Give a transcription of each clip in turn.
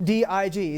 DIG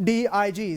DIG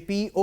PO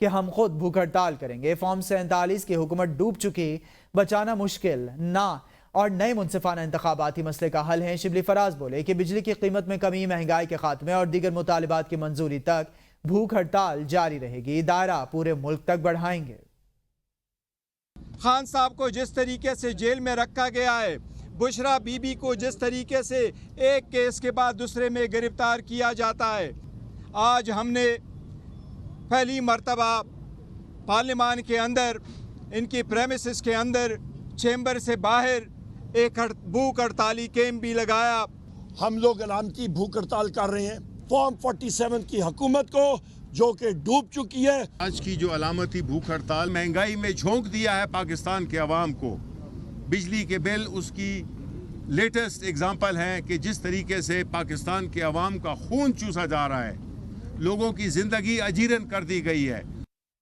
کہ ہم خود بھوک ہڑتال کریں گے۔ فارم 47 کی حکومت ڈوب چکی، بچانا مشکل نہ اور نئے منصفانہ انتخاباتی مسئلے کا حل ہے۔ شبلی فراز بولے کہ بجلی کی قیمت میں کمی، مہنگائی کے خاتمے اور دیگر مطالبات کی منظوری تک بھوک ہڑتال جاری رہے گی۔ دائرہ پورے ملک تک بڑھائیں گے۔ خان صاحب کو جس طریقے سے جیل میں رکھا گیا ہے، بشرا بی بی کو جس طریقے سے ایک کیس کے بعد دوسرے میں گرفتار کیا جاتا ہے، آج ہم نے پہلی مرتبہ پارلیمان کے اندر، ان کی پریمیسز کے اندر، چیمبر سے باہر ایک بھوک ہڑتالی کیمپ بھی لگایا۔ ہم لوگ علامتی بھوک ہڑتال کر رہے ہیں فارم 47 کی حکومت کو جو کہ ڈوب چکی ہے۔ آج کی جو علامتی بھوک ہڑتال مہنگائی میں جھونک دیا ہے پاکستان کے عوام کو۔ بجلی کے بل اس کی لیٹسٹ ایگزامپل ہیں کہ جس طریقے سے پاکستان کے عوام کا خون چوسا جا رہا ہے، لوگوں کی زندگی اجیرن کر دی گئی ہے۔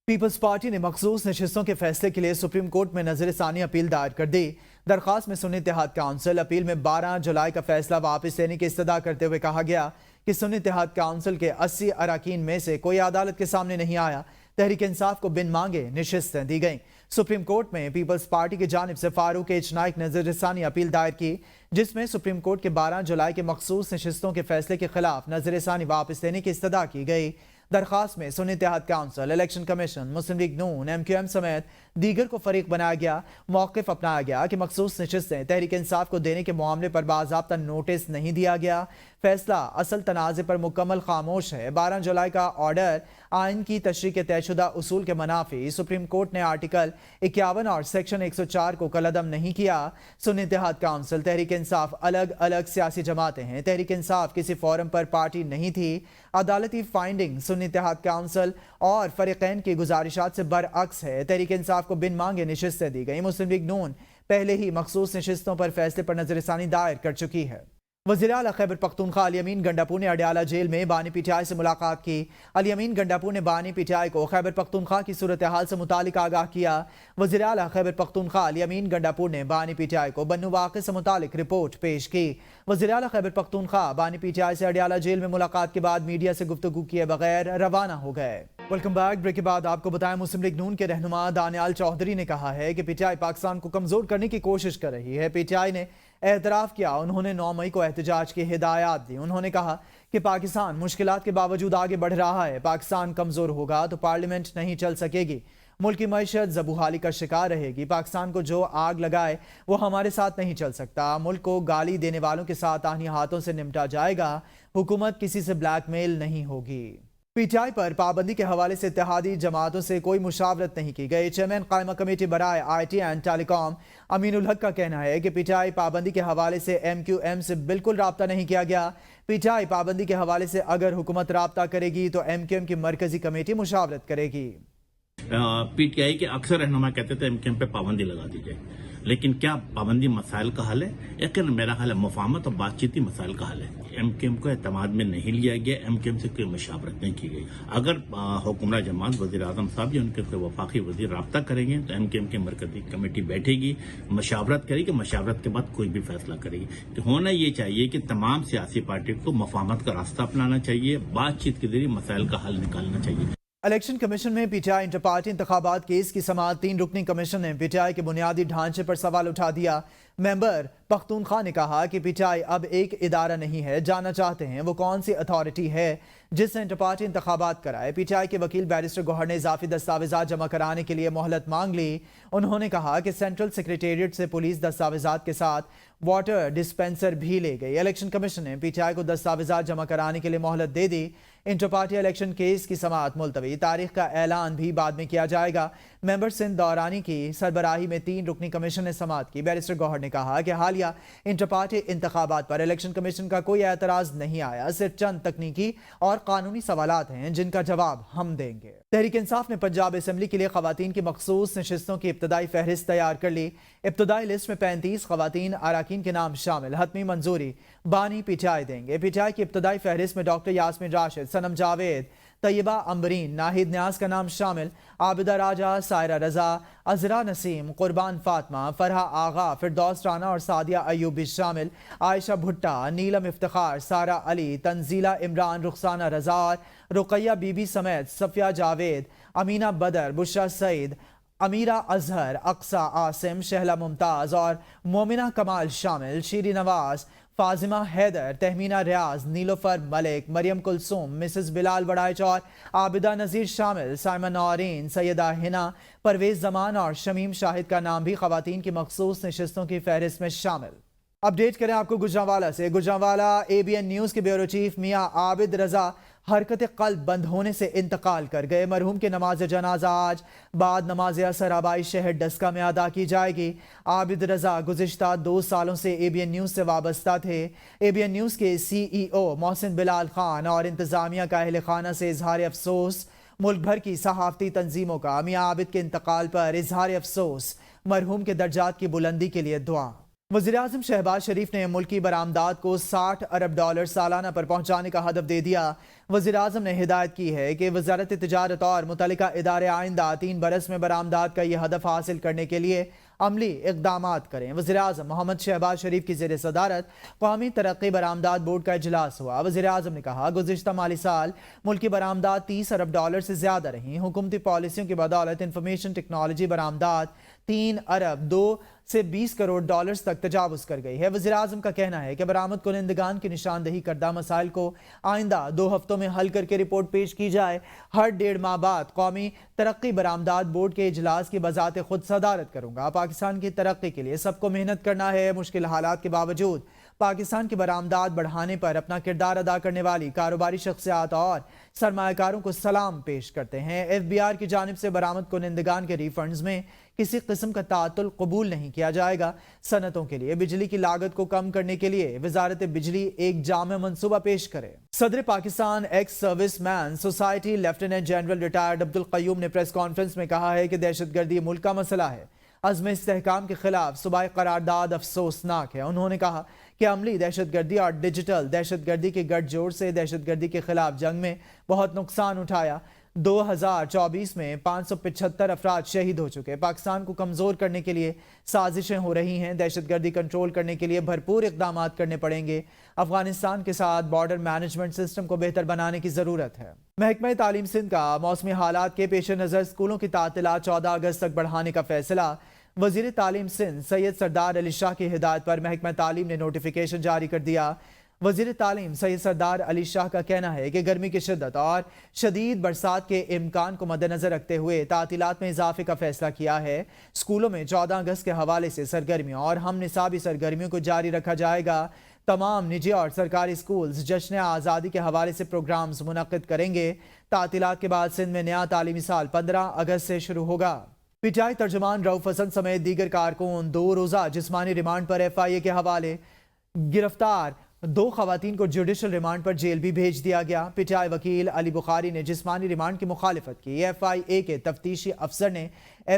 پیپلز پارٹی نے مخصوص نشستوں کے فیصلے کے لیے سپریم کورٹ میں نظر ثانی اپیل دائر کر دی۔ درخواست میں سنی اتحاد کونسل اپیل میں 12 جولائی کا فیصلہ واپس لینے کی استدعا کرتے ہوئے کہا گیا کہ سنی اتحاد کونسل کے 80 اراکین میں سے کوئی عدالت کے سامنے نہیں آیا۔ تحریک انصاف کو بن مانگے نشستیں دی گئیں۔ سپریم کورٹ میں پیپلز پارٹی کی جانب سے فاروق ایچ نائک نے نظر ثانی اپیل دائر کی، جس میں سپریم کورٹ کے 12 جولائی کے مخصوص نشستوں کے فیصلے کے خلاف نظر ثانی واپس لینے کی استدعا کی گئی۔ درخواست میں سنی اتحاد کونسل، الیکشن کمیشن، مسلم لیگ نون، MQM سمیت دیگر کو فریق بنایا گیا۔ موقف اپنایا گیا کہ مخصوص نشستیں تحریک انصاف کو دینے کے معاملے پر باضابطہ نوٹس نہیں دیا گیا۔ فیصلہ اصل تنازع پر مکمل خاموش ہے۔ 12 جولائی کا آرڈر آئین کی تشریح کے طے شدہ اصول کے منافی۔ سپریم کورٹ نے آرٹیکل 51 اور سیکشن 104 کو کالعدم نہیں کیا۔ سنی اتحاد کونسل، تحریک انصاف الگ الگ سیاسی جماعتیں ہیں۔ تحریک انصاف کسی فورم پر پارٹی نہیں تھی۔ عدالتی فائنڈنگ سنی اتحاد کونسل اور فریقین کی گزارشات سے برعکس ہے۔ تحریک انصاف کو بن مانگے نشستیں دی گئی۔ مسلم لیگ نون پہلے ہی مخصوص نشستوں پر فیصلے پر نظر ثانی دائر کر چکی ہے۔ وزیر اعلیٰ خیبر پختونخوا علی امین گنڈاپور نے اڈیالہ جیل میں بانی پی ٹی آئی سے ملاقات کی۔ علی امین گنڈاپور نے بانی پی ٹی آئی کو خیبر پختونخوا کی صورتحال سے متعلق آگاہ کیا۔ وزیر اعلیٰ خیبر پختونخوا علی امین گنڈاپور نے بانی پی ٹی آئی کو بنو واقعے سے متعلق رپورٹ پیش کی۔ وزیر اعلیٰ خیبر پختونخوا بانی پی ٹی آئی سے اڈیالہ جیل میں ملاقات کے بعد میڈیا سے گفتگو کیے بغیر روانہ ہو گئے۔ Welcome back. بریک کے بعد آپ کو بتائیں مسلم لیگ نون کے رہنما دانیال چودھری نے کہا ہے کہ پی ٹی آئی پاکستان کو کمزور کرنے کی کوشش کر رہی ہے۔ پی ٹی آئی نے اعتراف کیا، انہوں نے 9 مئی کو احتجاج کی ہدایات دی۔ انہوں نے کہا کہ پاکستان مشکلات کے باوجود آگے بڑھ رہا ہے۔ پاکستان کمزور ہوگا تو پارلیمنٹ نہیں چل سکے گی، ملکی معیشت زبوحالی کا شکار رہے گی۔ پاکستان کو جو آگ لگائے وہ ہمارے ساتھ نہیں چل سکتا۔ ملک کو گالی دینے والوں کے ساتھ آہنی ہاتھوں سے نمٹا جائے گا۔ حکومت کسی سے بلیک میل نہیں ہوگی۔ پی ٹی آئی پر پابندی کے حوالے سے اتحادی جماعتوں سے کوئی مشاورت نہیں کی گئی۔ چیئرمین قائمہ کمیٹی برائے آئی ٹی اینڈ ٹیلی کام امین الحق کا کہنا ہے کہ پی ٹی آئی پابندی کے حوالے سے MQM سے بالکل رابطہ نہیں کیا گیا۔ پی ٹی آئی پابندی کے حوالے سے اگر حکومت رابطہ کرے گی تو MQM کی مرکزی کمیٹی مشاورت کرے گی۔ پی ٹی آئی کے اکثر رہنما کہتے تھے MQM پہ پابندی لگا دی جائے، لیکن کیا پابندی مسائل کا حل ہے؟ یقیناً میرا خیال ہے مفاہمت اور بات چیتی مسائل کا حل ہے۔ MQM کو اعتماد میں نہیں لیا گیا، MQM سے کوئی مشاورت نہیں کی گئی۔ اگر حکمراں جماعت وزیر اعظم صاحب یا ان کے کوئی وفاقی وزیر رابطہ کریں گے تو MQM کی مرکزی کمیٹی بیٹھے گی، مشاورت کرے گی، مشاورت کے بعد کوئی بھی فیصلہ کرے گی۔ تو ہونا یہ چاہیے کہ تمام سیاسی پارٹیوں کو مفاہمت کا راستہ اپنانا چاہیے، بات چیت کے ذریعے مسائل کا حل نکالنا چاہیے۔ الیکشن کمیشن میں P T I inter party انتخابات کیس کی سماعت 3 رکنی کمیشن نے پی ٹی آئی کے بنیادی ڈھانچے پر سوال اٹھا دیا۔ ممبر پختونخوا نے کہا کہ پی ٹی آئی اب ایک ادارہ نہیں ہے، جاننا چاہتے ہیں وہ کون سی اتھارٹی ہے جس نے انٹر پارٹی انتخابات کرائے۔ پی ٹی آئی کے وکیل بیرسٹر گوہر نے اضافی دستاویزات جمع کرانے کے لیے مہلت مانگ لی۔ انہوں نے کہا کہ سینٹرل سیکریٹریٹ سے پولیس دستاویزات کے ساتھ واٹر ڈسپینسر بھی لے گئی۔ الیکشن کمیشن نے پی ٹی آئی کو دستاویزات جمع کرانے کے لیے مہلت دے دی۔ انٹر پارٹی الیکشن کیس کی سماعت ملتوی، تاریخ کا اعلان بھی بعد میں کیا جائے گا۔ ممبر سندھ دورانی کی سربراہی میں 3 رکنی کمیشن نے سماعت کی۔ بیرسٹر گوہر نے کہا کہ حالیہ انٹر پارٹی انتخابات پر الیکشن کمیشن کا کوئی اعتراض نہیں آیا، صرف چند تکنیکی اور قانونی سوالات ہیں جن کا جواب ہم دیں گے۔ تحریک انصاف نے پنجاب اسمبلی کے لیے خواتین کی مخصوص نشستوں کی ابتدائی فہرست تیار کر لی۔ ابتدائی لسٹ میں 35 خواتین اراکین کے نام شامل، حتمی منظوری بانی پی ٹی آئی دیں گے۔ پی ٹی آئی کی ابتدائی فہرست میں ڈاکٹر یاسمین راشد، صنم جاوید، طیبہ امبرین، ناہید نیاز کا نام شامل، عابدہ راجہ، سائرہ رضا، عذرا نسیم، قربان فاطمہ، فرحہ آغا، فردوس رانا اور سعدیہ ایوب بھی شامل، عائشہ بھٹا، نیلم افتخار، سارہ علی، تنزیلہ عمران، رخسانہ رضا اور رقیہ بی بی سمیت صفیہ جاوید، امینہ بدر، بشرا سعید، امیرہ اظہر، اقصی عاصم، شہلہ ممتاز اور مومنہ کمال شامل، شیری نواز، فاطمہ حیدر، تہمینہ ریاض، نیلوفر ملک، مریم کلثوم، مسز بلال وڑائچ اور عابدہ نذیر شامل، سائمہ نورین، سیدہ ہنا، پرویز زمان اور شمیم شاہد کا نام بھی خواتین کی مخصوص نشستوں کی فہرست میں شامل۔ اپڈیٹ کریں آپ کو گجرانوالہ سے۔ گجرانوالہ ABN نیوز کے بیورو چیف میاں عابد رضا حرکت قلب بند ہونے سے انتقال کر گئے۔ مرحوم کی نماز جنازہ آج بعد نماز اثر آبائی شہر ڈسکہ میں ادا کی جائے گی۔ عابد رضا گزشتہ 2 سالوں سے ABN نیوز سے وابستہ تھے۔ ABN نیوز کے CEO محسن بلال خان اور انتظامیہ کا اہل خانہ سے اظہار افسوس۔ ملک بھر کی صحافتی تنظیموں کا میاں عابد کے انتقال پر اظہار افسوس۔ مرحوم کے درجات کی بلندی کے لیے دعا۔ وزیراعظم شہباز شریف نے ملکی برآمدات کو $60 ارب سالانہ پر پہنچانے کا ہدف دے دیا۔ وزیراعظم نے ہدایت کی ہے کہ وزارت تجارت اور متعلقہ ادارے آئندہ 3 برس میں برآمدات کا یہ ہدف حاصل کرنے کے لیے عملی اقدامات کریں۔ وزیراعظم محمد شہباز شریف کی زیر صدارت قومی ترقی برآمدات بورڈ کا اجلاس ہوا۔ وزیراعظم نے کہا گزشتہ مالی سال ملکی برآمدات $30 ارب سے زیادہ رہیں۔ حکومتی پالیسیوں کی بدولت انفارمیشن ٹیکنالوجی برآمدات $3 ارب سے $20 کروڑ تک تجاوز کر گئی ہے۔ وزیراعظم کا کہنا ہے کہ برآمد کنندگان کی نشاندہی کردہ مسائل کو آئندہ 2 ہفتوں میں حل کر کے رپورٹ پیش کی جائے۔ ہر 1.5 ماہ بعد قومی ترقی برآمدات بورڈ کے اجلاس کی بذات خود صدارت کروں گا۔ پاکستان کی ترقی کے لیے سب کو محنت کرنا ہے۔ مشکل حالات کے باوجود پاکستان کی برآمدات بڑھانے پر اپنا کردار ادا کرنے والی کاروباری شخصیات اور سرمایہ کاروں کو سلام پیش کرتے ہیں۔ FBR کی جانب سے برآمد کنندگان کے ریفنڈز میں کسی قسم کا تعطل قبول نہیں کیا جائے گا۔ صنعتوں کے لیے بجلی کی لاگت کو کم کرنے کے لیے وزارت بجلی ایک جامع منصوبہ پیش کرے۔ صدر Pakistan ex service men society lieutenant general retired Abdul Qayyum نے پریس کانفرنس میں کہا ہے کہ دہشت گردی ملک کا مسئلہ ہے۔ عزم استحکام کے خلاف صوبائی قرارداد افسوسناک ہے۔ انہوں نے کہا کہ عملی دہشت گردی اور ڈیجیٹل دہشت گردی کے گٹھ جوڑ سے دہشت گردی کے خلاف جنگ میں بہت نقصان اٹھایا۔ 2024 میں 575 افراد شہید ہو چکے۔ پاکستان کو کمزور کرنے کے لیے سازشیں ہو رہی ہیں۔ دہشت گردی کنٹرول کرنے کے لیے بھرپور اقدامات کرنے پڑیں گے۔ افغانستان کے ساتھ بارڈر مینجمنٹ سسٹم کو بہتر بنانے کی ضرورت ہے۔ محکمہ تعلیم سندھ کا موسمی حالات کے پیش نظر اسکولوں کی تعطیلات 14 اگست تک بڑھانے کا فیصلہ۔ وزیر تعلیم سندھ سید سردار علی شاہ کی ہدایت پر محکمہ تعلیم نے نوٹیفیکیشن جاری کر دیا۔ وزیر تعلیم سید سردار علی شاہ کا کہنا ہے کہ گرمی کی شدت اور شدید برسات کے امکان کو مد نظر رکھتے ہوئے تعطیلات میں اضافے کا فیصلہ کیا ہے۔ اسکولوں میں 14 اگست کے حوالے سے سرگرمیوں اور ہم نصابی سرگرمیوں کو جاری رکھا جائے گا۔ تمام نجی اور سرکاری اسکولز جشن آزادی کے حوالے سے پروگرامز منعقد کریں گے۔ تعطیلات کے بعد سندھ میں نیا تعلیمی سال 15 اگست سے شروع ہوگا۔ PTI ترجمان رؤف حسن سمیت دیگر کارکن 2 روزہ جسمانی ریمانڈ پر FIA کے حوالے۔ گرفتار 2 خواتین کو جوڈیشل ریمانڈ پر جیل بھی بھیج دیا گیا۔ PTI وکیل علی بخاری نے جسمانی ریمانڈ کی مخالفت کی۔ FIA کے تفتیشی افسر نے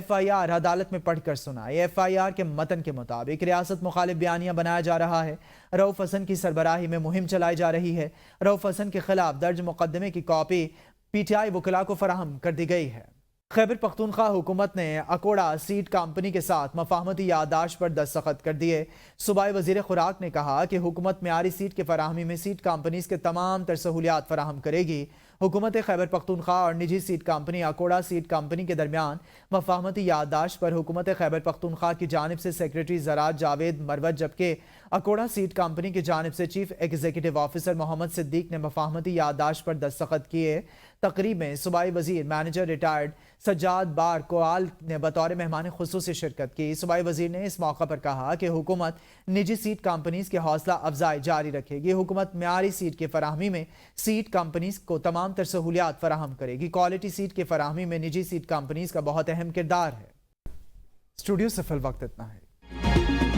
FIR عدالت میں پڑھ کر سنائی۔ FIR کے متن کے مطابق ریاست مخالف بیانیہ بنایا جا رہا ہے۔ رؤف حسن کی سربراہی میں مہم چلائی جا رہی ہے۔ رؤف حسن کے خلاف درج مقدمے کی کاپی PTI وکلاء کو فراہم کر دی گئی ہے۔ خیبر پختونخوا حکومت نے اکوڑا سیڈ کمپنی کے ساتھ مفاہمتی یادداشت پر دستخط کر دیے۔ صوبائی وزیر خوراک نے کہا کہ حکومت معیاری سیڈ کے فراہمی میں سیڈ کمپنیز کے تمام تر سہولیات فراہم کرے گی۔ حکومت خیبر پختونخوا اور نجی seed company Akora seed company کے درمیان مفاہمتی یادداشت پر حکومت خیبر پختونخوا کی جانب سے سیکریٹری زراعت جاوید مروت جبکہ اکوڑا سیڈ کمپنی کی جانب سے چیف ایگزیکٹو آفیسر محمد صدیق نے مفاہمتی یادداشت پر دستخط کیے۔ تقریب میں صوبائی وزیر مینیجر ریٹائرڈ سجاد بار کوال نے بطور مہمان خصوصی شرکت کی۔ صوبائی وزیر نے اس موقع پر کہا کہ حکومت نجی سیڈ کمپنیز کی حوصلہ افزائی جاری رکھے گی۔ حکومت معیاری سیڈ کی فراہمی میں سیڈ کمپنیز کو تمام تر سہولیات فراہم کرے گی۔ کوالٹی سیڈ کی فراہمی میں نجی سیڈ کمپنیز کا بہت اہم کردار ہے۔ اسٹوڈیو سے فی الوقت اتنا ہے۔